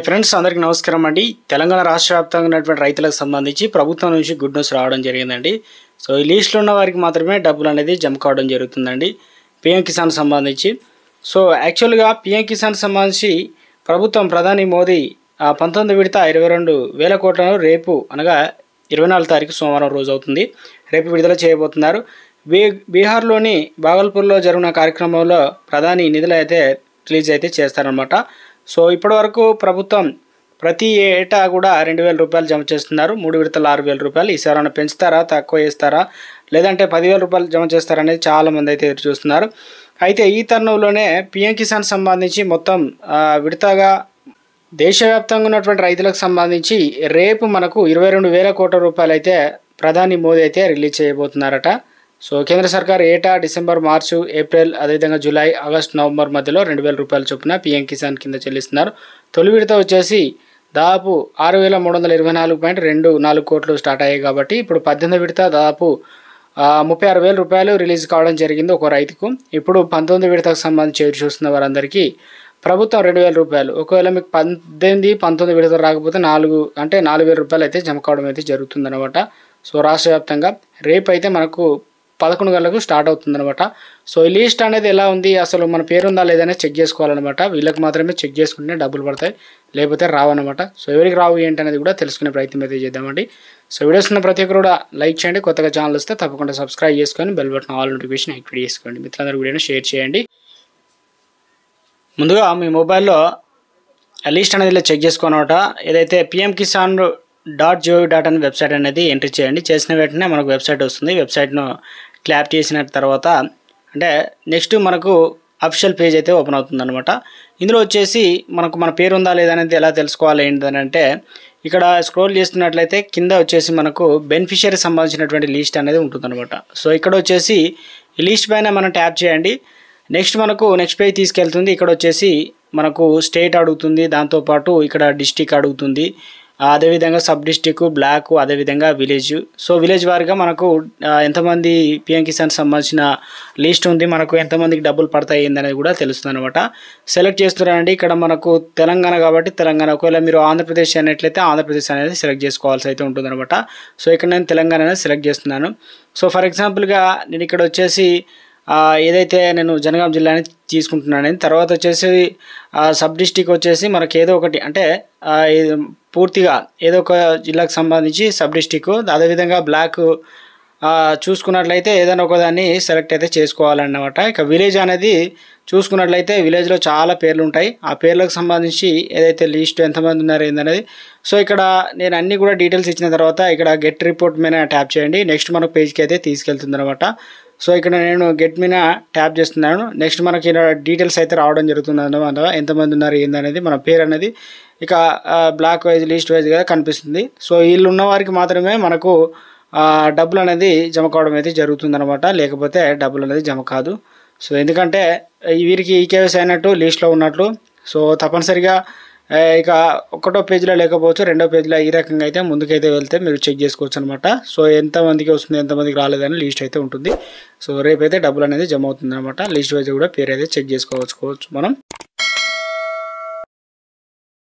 Friends అందరికీ నమస్కారం అండి. తెలంగాణ రాష్ట్ర వ్యాప్తంగా ఉన్నటువంటి రైతులకు సంబంధించి ప్రభుత్వం నుంచి గుడ్ న్యూస్ రావడం జరిగిందండి. సో ఈ లిస్టులో ఉన్న వారికి మాత్రమే డబ్బులు అనేది జమ కావడం జరుగుతుందండి పీఎం కిసాన్ సంబంధించి. సో యాక్చువల్గా పీఎం కిసాన్ సంబంధించి ప్రభుత్వం ప్రధాని మోదీ 19 విడత 22,000 కోట్లను రేపు అనగా 24 తారీఖు సోమవారం రోజు అవుతుంది రేపు విడుదల చేయబోతున్నారు. బీహార్లోని భాగల్పూర్లో జరిగిన కార్యక్రమంలో ప్రధాని నిధులు అయితే రిలీజ్ అయితే చేస్తారనమాట. సో ఇప్పటివరకు ప్రభుత్వం ప్రతి ఏటా కూడా 2,000 రూపాయలు జమ చేస్తున్నారు. 3 విడతలు 6,000 రూపాయలు. ఈసారి పెంచుతారా, తక్కువ చేస్తారా, లేదంటే 10,000 రూపాయలు జమ చేస్తారనేది చాలామంది అయితే ఎదురు చూస్తున్నారు. అయితే ఈ తరుణంలోనే పీఎం కిసాన్ సంబంధించి మొత్తం విడతగా దేశవ్యాప్తంగా ఉన్నటువంటి రైతులకు సంబంధించి రేపు మనకు 22,000 కోట్ల రూపాయలు అయితే ప్రధాని మోదీ అయితే రిలీజ్ చేయబోతున్నారట. సో కేంద్ర సర్కార్ ఏటా డిసెంబర్, మార్చి, ఏప్రిల్, అదేవిధంగా జూలై, ఆగస్టు, నవంబర్ మధ్యలో 2,000 రూపాయల చొప్పున పీఎం కిసాన్ కింద చెల్లిస్తున్నారు. తొలి విడత వచ్చేసి దాదాపు 6,324.24 కోట్లు స్టార్ట్ అయ్యాయి కాబట్టి ఇప్పుడు 18 విడత దాదాపు 36,000 రూపాయలు రిలీజ్ కావడం జరిగింది ఒక రైతుకు. ఇప్పుడు 19 విడతకు సంబంధించి ఎదురు చూస్తున్న వారందరికీ ప్రభుత్వం 2,000 రూపాయలు, ఒకవేళ మీకు 18, 19 విడతలు రాకపోతే 4,000 రూపాయలు అయితే జమ కావడం అయితే జరుగుతుందన్నమాట. సో రాష్ట్ర వ్యాప్తంగా రేపు అయితే మనకు 11 గంటలకు స్టార్ట్ అవుతుందన్నమాట. సో ఈ లిస్ట్ అనేది ఎలా ఉంది, అసలు మన పేరు ఉందా లేదనే చెక్ చేసుకోవాలన్నమాట. వీళ్ళకి మాత్రమే చెక్ చేసుకుంటే డబ్బులు పడతాయి, లేకపోతే రావన్నమాట. సో ఎవరికి రావు ఏంటి అనేది కూడా తెలుసుకునే ప్రయత్నం అయితే చేద్దామండి. సో వీడియోస్ ఉన్న ప్రతి ఒక్కరు కూడా లైక్ చేయండి. కొత్తగా ఛానల్ వస్తే తప్పకుండా సబ్స్క్రైబ్ చేసుకొని bell button all notification activate చేసుకోండి. మిత్రులందరూ వీడియోని షేర్ చేయండి. ముందుగా మీ మొబైల్లో లిస్ట్ అనేది ఇలా చెక్ చేసుకోనమాట. ఏదైతే pmkisan.gov.in వెబ్సైట్ అనేది ఎంట్రీ చేయండి. చేసిన వెంటనే మనకు వెబ్సైట్ వస్తుంది. వెబ్సైట్ను క్లాప్ చేసిన తర్వాత అంటే నెక్స్ట్ మనకు అఫీషియల్ పేజ్ అయితే ఓపెన్ అవుతుందన్నమాట. ఇందులో వచ్చేసి మనకు మన పేరు ఉందా లేదా అనేది ఎలా తెలుసుకోవాలి ఏంటంటే ఇక్కడ స్క్రోల్ చేస్తున్నట్లయితే కింద వచ్చేసి మనకు బెనిఫిషియరీ సంబంధించినటువంటి లిస్ట్ అనేది ఉంటుందన్నమాట. సో ఇక్కడ వచ్చేసి ఈ లిస్ట్ పైన మనం ట్యాప్ చేయండి. నెక్స్ట్ మనకు నెక్స్ట్ పేజ్ తీసుకెళ్తుంది. ఇక్కడ వచ్చేసి మనకు స్టేట్ అడుగుతుంది, దాంతోపాటు ఇక్కడ డిస్టిక్ అడుగుతుంది, అదేవిధంగా సబ్ డిస్టిక్, బ్లాక్, అదేవిధంగా విలేజ్. సో విలేజ్ వారిగా మనకు ఎంతమంది పీఎం కిసాన్ సంబంధించిన లిస్ట్ ఉంది, మనకు ఎంతమందికి డబ్బులు పడతాయి అనేది కూడా తెలుస్తుంది అనమాట. సెలెక్ట్ చేస్తున్నారండి. ఇక్కడ మనకు తెలంగాణ కాబట్టి తెలంగాణ, ఒకవేళ మీరు ఆంధ్రప్రదేశ్ అయినట్లయితే ఆంధ్రప్రదేశ్ అనేది సెలెక్ట్ చేసుకోవాల్సి అయితే ఉంటుందన్నమాట. సో ఇక్కడ నేను తెలంగాణ అనేది సెలెక్ట్ చేస్తున్నాను. సో ఫర్ ఎగ్జాంపుల్గా నేను ఇక్కడ వచ్చేసి ఏదైతే నేను జనగాం జిల్లాని తీసుకుంటున్నాను. తర్వాత వచ్చేసి సబ్ డిస్టిక్ వచ్చేసి మనకి ఏదో ఒకటి అంటే పూర్తిగా ఏదో ఒక జిల్లాకు సంబంధించి సబ్ డిస్టిక్, అదేవిధంగా బ్లాక్ చూసుకున్నట్లయితే ఏదైనా ఒకదాన్ని సెలెక్ట్ అయితే చేసుకోవాలన్నమాట. ఇక విలేజ్ అనేది చూసుకున్నట్లయితే విలేజ్లో చాలా పేర్లు ఉంటాయి. ఆ పేర్లకు సంబంధించి ఏదైతే లిస్ట్ ఎంతమంది ఉన్నారు ఏందనేది. సో ఇక్కడ నేను అన్నీ కూడా డీటెయిల్స్ ఇచ్చిన తర్వాత ఇక్కడ గెట్ రిపోర్ట్ మీద ట్యాప్ చేయండి. నెక్స్ట్ మనకు పేజ్కి అయితే తీసుకెళ్తుంది అనమాట. సో ఇక్కడ నేను గెట్ మీద ట్యాప్ చేస్తున్నాను. నెక్స్ట్ మనకి ఇలా డీటెయిల్స్ అయితే రావడం జరుగుతుంది అన్నమాట. ఎంతమంది ఉన్నారు ఏందనేది మన పేరు అనేది ఇక బ్లాక్ వైజ్, లిస్ట్ వైజ్ కదా కనిపిస్తుంది. సో వీళ్ళు ఉన్న వారికి మాత్రమే మనకు డబ్బులు అనేది జమ కావడం అయితే జరుగుతుందన్నమాట. లేకపోతే డబ్బులు అనేది జమ కాదు. సో ఎందుకంటే వీరికి ఈకేవైసీ అయినట్టు లిస్ట్లో ఉన్నట్లు. సో తప్పనిసరిగా ఇక ఒకటో పేజీలో లేకపోవచ్చు, రెండో పేజీలో ఈ రకంగా అయితే ముందుకైతే వెళ్తే మీరు చెక్ చేసుకోవచ్చు అనమాట. సో ఎంతమందికి వస్తుంది, ఎంతమందికి రాలేదని లిస్ట్ అయితే ఉంటుంది. సో రేపైతే డబ్బులు అనేది జమ అవుతుంది అనమాట. లిస్ట్ వైజ్ కూడా పేరు అయితే చెక్ చేసుకోవచ్చు మనం.